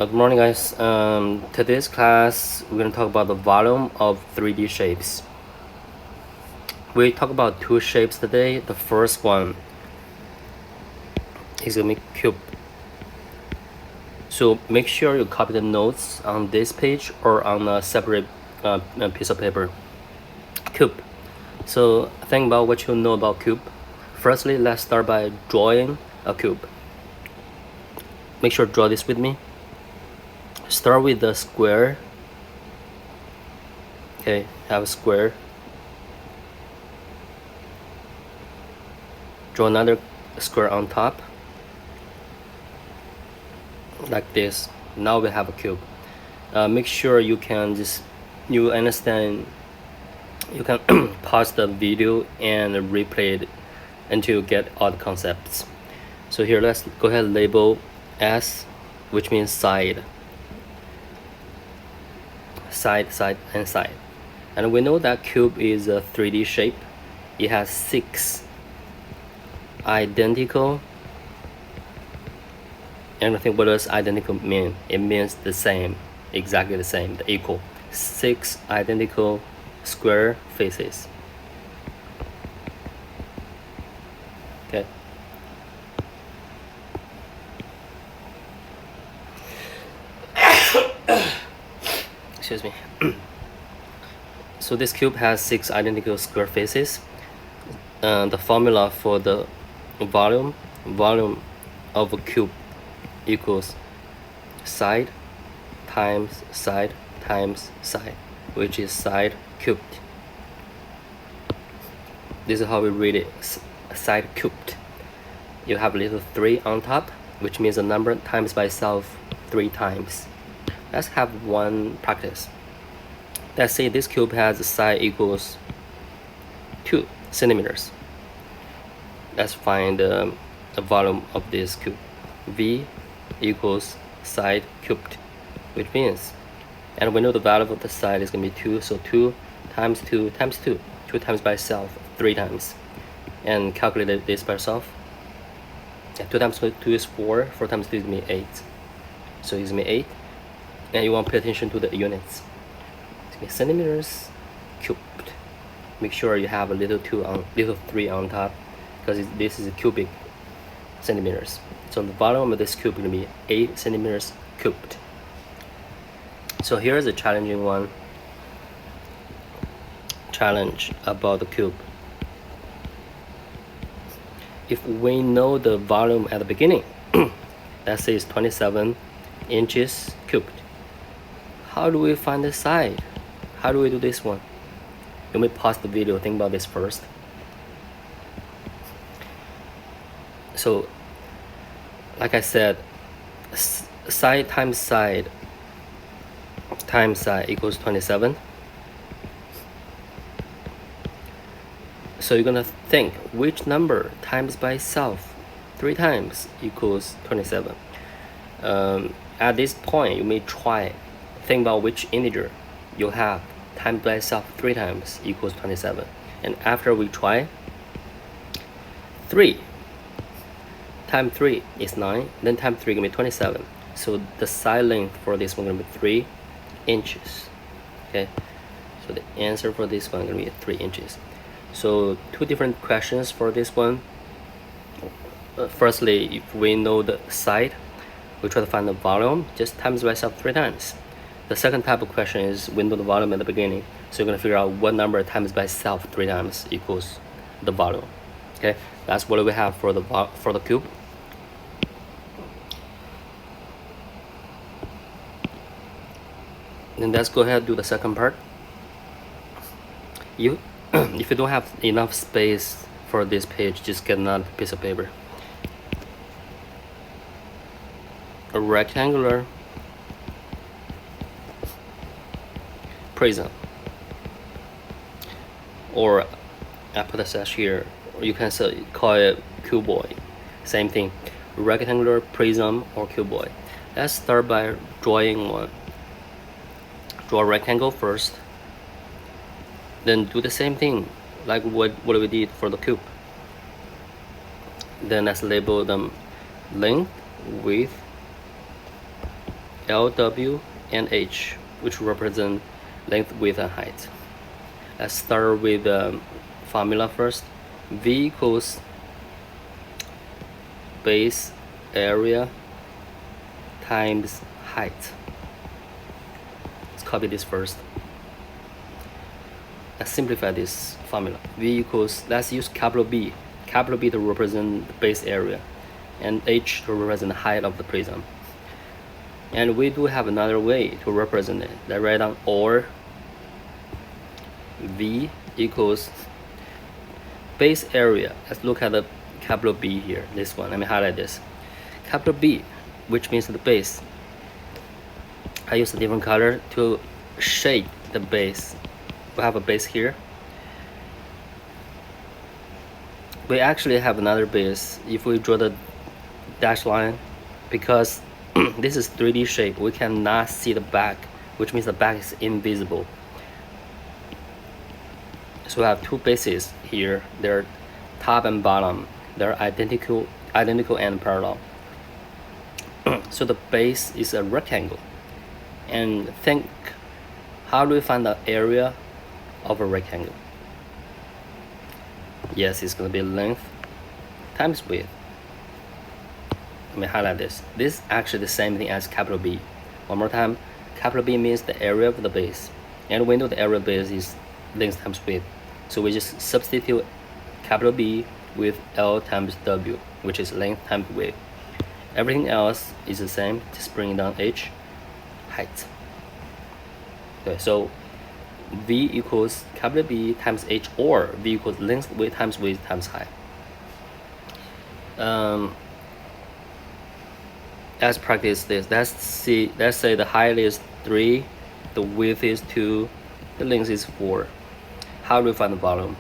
Good morning, guys. Today's class, we're going to talk about the volume of 3D shapes. We talk about two shapes today. The first one is going to be cube. So make sure you copy the notes on this page or on a separate piece of paper. Cube. So think about what you know about cube. Firstly, let's start by drawing a cube. Make sure to draw this with me. Start with the square. Okay, have a square. Draw another square on top, like this. Now we have a cube. Make sure you can you understand. You can pause the video and replay it until you get all the concepts. So here, let's go ahead and label S, which means side. Side, and side. And we know that cube is a 3D shape. It has 6 identical. And I think what does identical mean? It means the same, exactly the same, the equal. 6 identical square faces. Okay. Excuse me. So this cube has 6 identical square faces. The formula for the volume of a cube equals side times side times side, which is side cubed. This is how we read it, side cubed. You have a little 3 on top, which means the number times by itself 3 times. Let's have one practice. Let's say this cube has a side equals 2 centimeters. Let's find the volume of this cube. V equals side cubed, which means, and we know the value of the side is going to be 2, so 2 times 2 times 2. 2 times by itself 3 times. And calculate this by itself. 2 times 2 is 4, 4 times 2 is going to be 8. So it's going to be 8. And you want to pay attention to the units. It's going to be centimeters cubed. Make sure you have a little 3 on top, because this is a cubic centimeters. So the volume of this cube is going to be 8 centimeters cubed. So here's a challenging one. Challenge about the cube. If we know the volume at the beginning, let's say it's 27 inches cubed. How do we find the side? How do we do this one? You may pause the video, think about this first. So, like I said, side times side equals 27. So you're gonna think which number times by itself 3 times equals 27. At this point, you may try think about which integer you have times by itself 3 times equals 27. And after we try, 3 times 3 is 9, then times 3 gonna be 27. So the side length for this one gonna be 3 inches. Okay, so the answer for this one gonna be 3 inches. So 2 different questions for this one. Firstly, if we know the side, we try to find the volume, just times by itself 3 times. The second type of question is we know the volume at the beginning, so you're gonna figure out what number times by itself 3 times equals the volume. Okay, that's what we have for the cube. Then let's go ahead and do the second part. If you don't have enough space for this page, just get another piece of paper. A rectangular prism, or I put a slash here, or you can call it cuboid. Same thing, rectangular prism or cuboid. Let's start by drawing one. Draw a rectangle first, then do the same thing like what we did for the cube. Then let's label them length, width, LW and H, which represent length, width, and height. Let's start with the formula first. V equals base area times height. Let's copy this first. Let's simplify this formula. V equals, let's use capital B. Capital B to represent the base area, and H to represent the height of the prism. And we do have another way to represent it. Let's write down or V equals base area. Let's look at the capital B here. This one, let me highlight this. Capital B, which means the base. I use a different color to shape the base. We have a base here. We actually have another base if we draw the dashed line, because this is 3D shape. We cannot see the back, which means the back is invisible. So we have two bases here. They're top and bottom. They're identical and parallel. So the base is a rectangle. And think, how do we find the area of a rectangle? Yes, it's going to be length times width. Let me highlight this. This is actually the same thing as capital B. One more time, capital B means the area of the base, and we know the area of the base is length times width. So we just substitute capital B with L times W, which is length times width. Everything else is the same, just bring down H, height. Okay, so V equals capital B times H, or V equals length width times height. Let's practice this. Let's say the height is 3, the width is 2, the length is 4. How do we find the volume?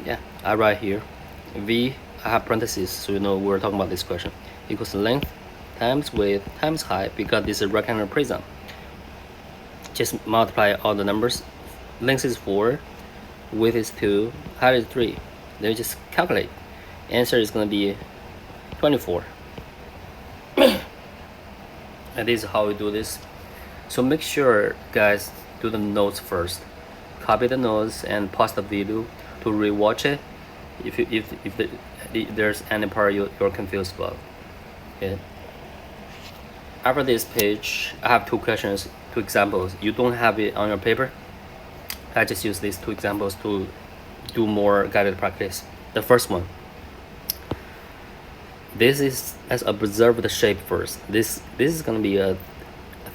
Yeah, I write here V, I have parentheses so you know we're talking about this question, equals length times width times height, because this is a rectangular prism. Just multiply all the numbers. Length is 4, width is 2, height is 3. Then you just calculate. Answer is going to be 24. And this is how we do this. So make sure, guys, do the notes first. Copy the notes and pause the video to rewatch it if there's any part you're confused about. Okay. After this page, I have two questions, two examples. You don't have it on your paper. I just use these two examples to do more guided practice. The first one. Let's observe the shape first. This is going to be a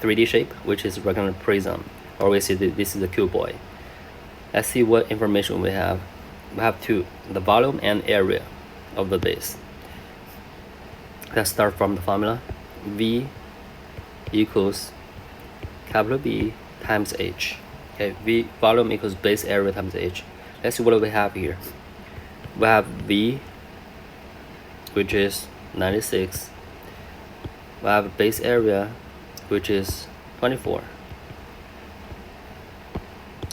3D shape, which is rectangular prism, or we see this is a cuboid. Let's see what information we have. We have two, the volume and area of the base. Let's start from the formula. V equals capital B times H. Okay, V volume equals base area times H. Let's see what we have here. We have V, which is 96. We have base area, which is 24.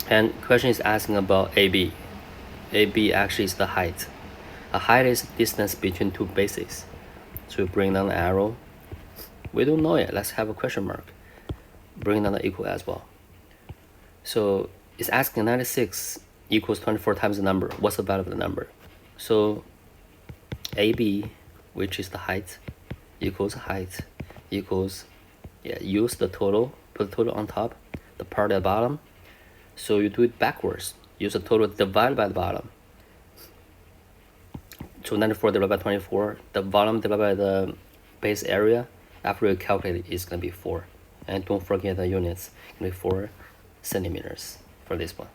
And question is asking about AB. AB actually is the height. A height is distance between two bases. So we bring down the arrow. We don't know yet. Let's have a question mark. Bring down the equal as well. So it's asking 96 equals 24 times the number. What's the value of the number? So AB, which is the height, equals height, equals, use the total, put the total on top, the part at the bottom. So you do it backwards. Use the total divided by the bottom. So 94 divided by 24, the volume divided by the base area, after you calculate it, is going to be 4. And don't forget the units, it's going to be 4 centimeters for this one.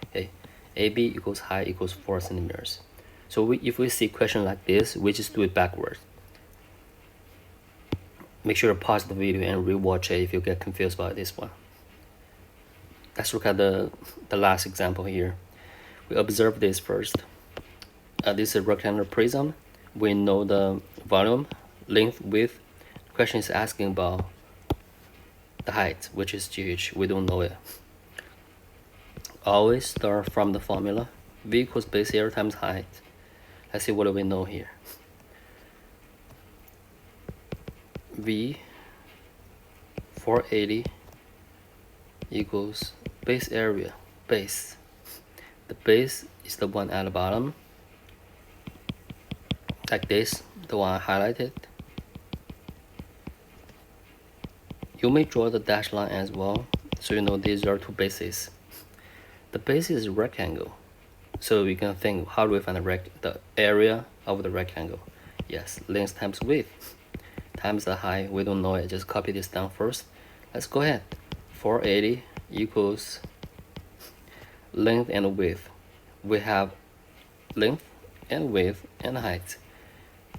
Okay, AB equals height equals 4 centimeters. So if we see a question like this, we just do it backwards. Make sure to pause the video and rewatch it if you get confused about this one. Let's look at the last example here. We observe this first. This is a rectangular prism. We know the volume, length, width. The question is asking about the height, which is GH. We don't know it. Always start from the formula. V equals base area times height. Let's see what do we know here. V 480 equals base area. Base. The base is the one at the bottom, like this, the one I highlighted. You may draw the dashed line as well, so you know these are two bases. The base is a rectangle, so we can think, how do we find the area of the rectangle? Yes, length times width times the height. We don't know it, just copy this down first. Let's go ahead. 480 equals length and width. We have length and width and height.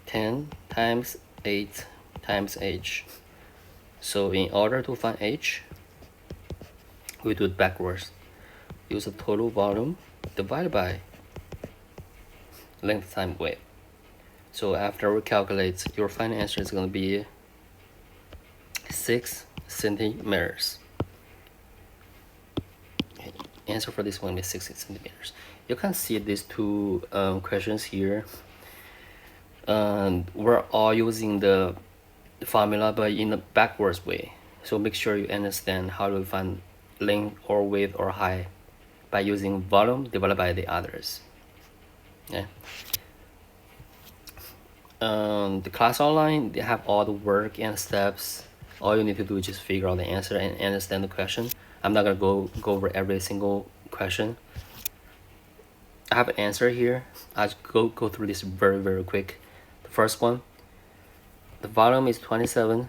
10 times 8 times h. So in order to find h, we do it backwards. Use the total volume divided by length times width. So after we calculate, your final answer is going to be 6 centimeters. Okay. Answer for this one is 6 centimeters. You can see these two questions here. We're all using the formula, but in a backwards way. So make sure you understand how to find length or width or height by using volume divided by the others. Yeah. The class online, they have all the work and steps. All you need to do is just figure out the answer and understand the question. I'm not gonna go over every single question. I have an answer here. I'll go through this very quick. The first one, the volume is 27.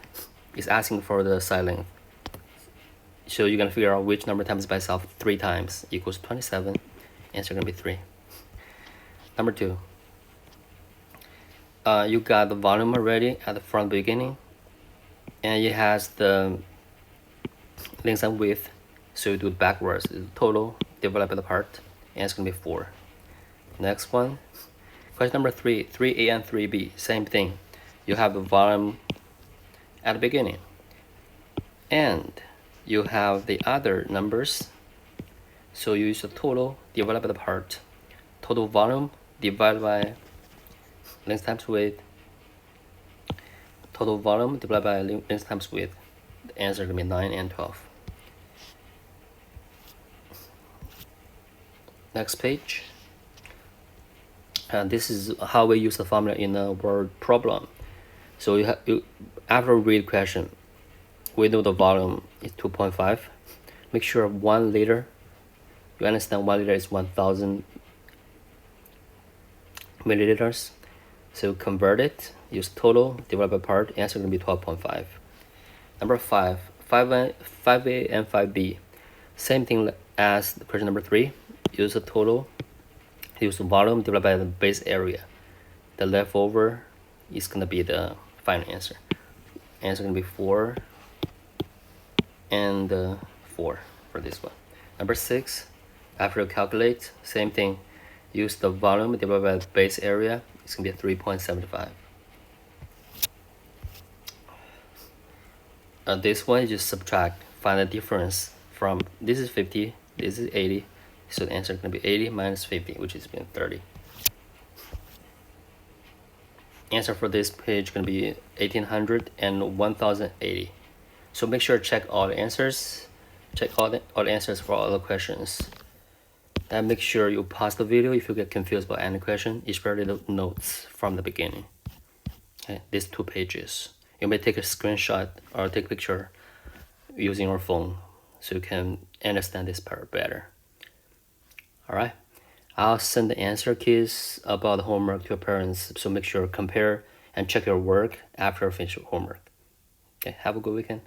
It's asking for the side length. So you're gonna figure out which number times by itself 3 times equals 27. Answer gonna be 3. Number 2. You got the volume already at the front beginning, and it has the length and width, so you do it backwards. The total divided by the part, and it's gonna be 4. Next one, question number 3, 3a and 3b, same thing. You have the volume at the beginning, and you have the other numbers, so you use the total divided by the part. Total volume divided by length times width. Total volume divided by length times width. The answer is going to be 9 and 12. Next page. This is how we use the formula in a word problem. So after read question, we know the volume is 2.5. Make sure 1 liter, you understand 1 liter is 1000 milliliters. So convert it, use total divided by part, answer is going to be 12.5. Number 5, 5a and 5b. Same thing as the question number 3. Use the total, use the volume divided by the base area. The leftover is going to be the final answer. Answer is going to be 4 and 4 for this one. Number 6, after you calculate, same thing. Use the volume divided by the base area. It's going to be 3.75. This one, you just subtract, find the difference from, this is 50, this is 80. So the answer is going to be 80 minus 50, which is 30. Answer for this page is going to be 1800 and 1080. So make sure to check all the answers. Check all the answers for all the questions. Then make sure you pause the video if you get confused about any question, especially the notes from the beginning. Okay, these 2 pages. You may take a screenshot or take a picture using your phone so you can understand this part better. Alright, I'll send the answer keys about the homework to your parents, so make sure to compare and check your work after you finish your homework. Okay, have a good weekend.